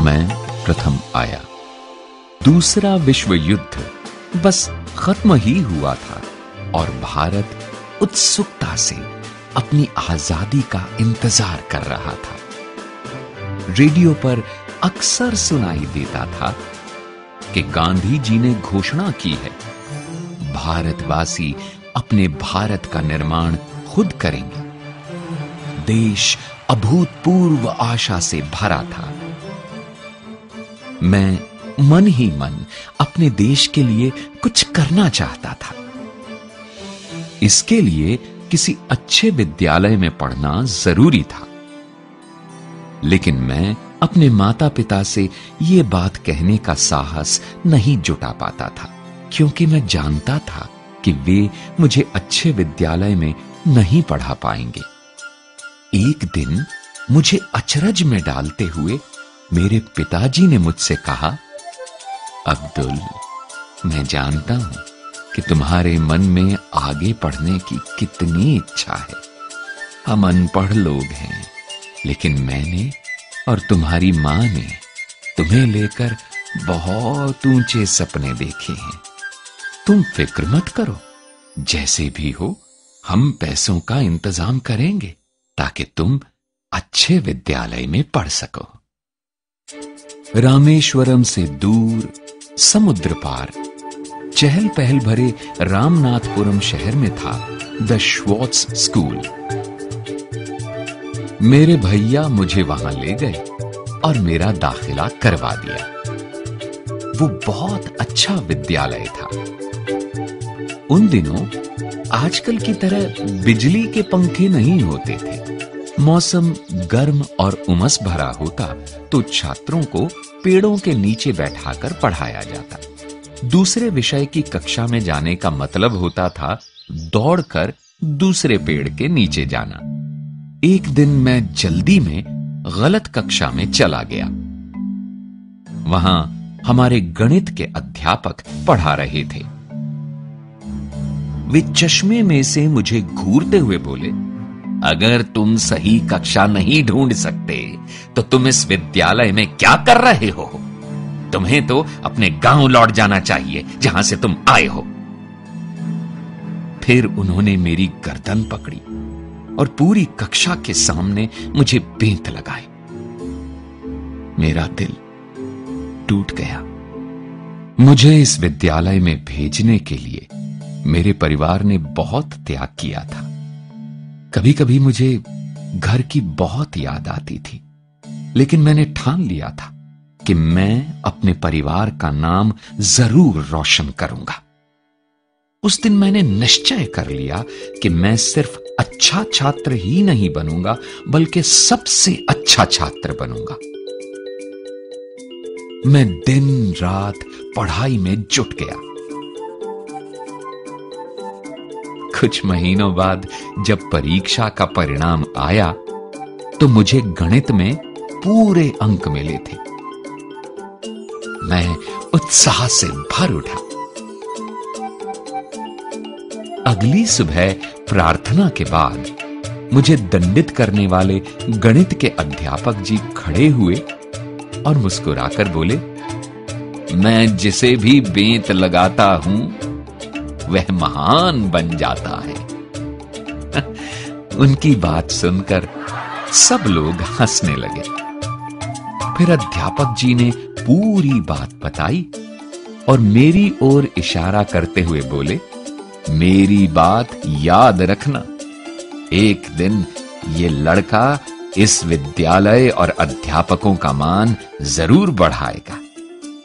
मैं प्रथम आया। दूसरा विश्व युद्ध बस खत्म ही हुआ था और भारत उत्सुकता से अपनी आजादी का इंतजार कर रहा था। रेडियो पर अक्सर सुनाई देता था कि गांधी जी ने घोषणा की है, भारतवासी अपने भारत का निर्माण खुद करेंगे। देश अभूतपूर्व आशा से भरा था। मैं मन ही मन अपने देश के लिए कुछ करना चाहता था। इसके लिए किसी अच्छे विद्यालय में पढ़ना जरूरी था, लेकिन मैं अपने माता पिता से यह बात कहने का साहस नहीं जुटा पाता था, क्योंकि मैं जानता था कि वे मुझे अच्छे विद्यालय में नहीं पढ़ा पाएंगे। एक दिन मुझे अचरज में डालते हुए मेरे पिताजी ने मुझसे कहा, अब्दुल, मैं जानता हूं कि तुम्हारे मन में आगे पढ़ने की कितनी इच्छा है। हम अनपढ़ लोग हैं, लेकिन मैंने और तुम्हारी मां ने तुम्हें लेकर बहुत ऊंचे सपने देखे हैं। तुम फिक्र मत करो, जैसे भी हो हम पैसों का इंतजाम करेंगे ताकि तुम अच्छे विद्यालय में पढ़ सको। रामेश्वरम से दूर समुद्र पार चहल पहल भरे रामनाथपुरम शहर में था द श्वार्ट्ज स्कूल। मेरे भैया मुझे वहां ले गए और मेरा दाखिला करवा दिया। वो बहुत अच्छा विद्यालय था। उन दिनों आजकल की तरह बिजली के पंखे नहीं होते थे। मौसम गर्म और उमस भरा होता तो छात्रों को पेड़ों के नीचे बैठाकर पढ़ाया जाता। दूसरे विषय की कक्षा में जाने का मतलब होता था दौड़कर दूसरे पेड़ के नीचे जाना। एक दिन मैं जल्दी में गलत कक्षा में चला गया। वहां हमारे गणित के अध्यापक पढ़ा रहे थे। वे चश्मे में से मुझे घूरते हुए बोले, अगर तुम सही कक्षा नहीं ढूंढ सकते तो तुम इस विद्यालय में क्या कर रहे हो? तुम्हें तो अपने गांव लौट जाना चाहिए जहां से तुम आए हो। फिर उन्होंने मेरी गर्दन पकड़ी और पूरी कक्षा के सामने मुझे बेंत लगाए। मेरा दिल टूट गया। मुझे इस विद्यालय में भेजने के लिए मेरे परिवार ने बहुत त्याग किया था। कभी कभी मुझे घर की बहुत याद आती थी, लेकिन मैंने ठान लिया था कि मैं अपने परिवार का नाम जरूर रोशन करूंगा। उस दिन मैंने निश्चय कर लिया कि मैं सिर्फ अच्छा छात्र ही नहीं बनूंगा, बल्कि सबसे अच्छा छात्र बनूंगा। मैं दिन रात पढ़ाई में जुट गया। कुछ महीनों बाद जब परीक्षा का परिणाम आया तो मुझे गणित में पूरे अंक मिले थे। मैं उत्साह से भर उठा। अगली सुबह प्रार्थना के बाद मुझे दंडित करने वाले गणित के अध्यापक जी खड़े हुए और मुस्कुराकर बोले, मैं जिसे भी बेंत लगाता हूं वह महान बन जाता है। उनकी बात सुनकर सब लोग हंसने लगे। फिर अध्यापक जी ने पूरी बात बताई और मेरी ओर इशारा करते हुए बोले, मेरी बात याद रखना, एक दिन ये लड़का इस विद्यालय और अध्यापकों का मान जरूर बढ़ाएगा।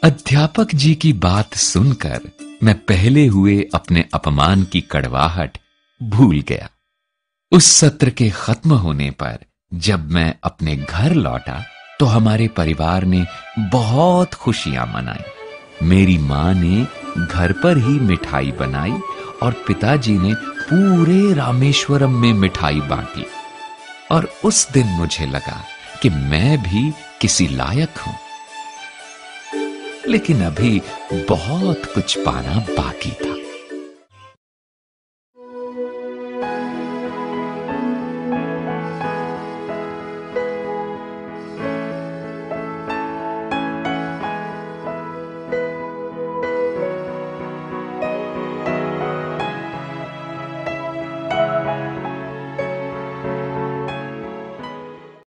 अध्यापक जी की बात सुनकर मैं पहले हुए अपने अपमान की कड़वाहट भूल गया। उस सत्र के खत्म होने पर जब मैं अपने घर लौटा तो हमारे परिवार ने बहुत खुशियां मनाई। मेरी मां ने घर पर ही मिठाई बनाई और पिताजी ने पूरे रामेश्वरम में मिठाई बांटी। और उस दिन मुझे लगा कि मैं भी किसी लायक हूं। लेकिन अभी बहुत कुछ पाना बाकी था।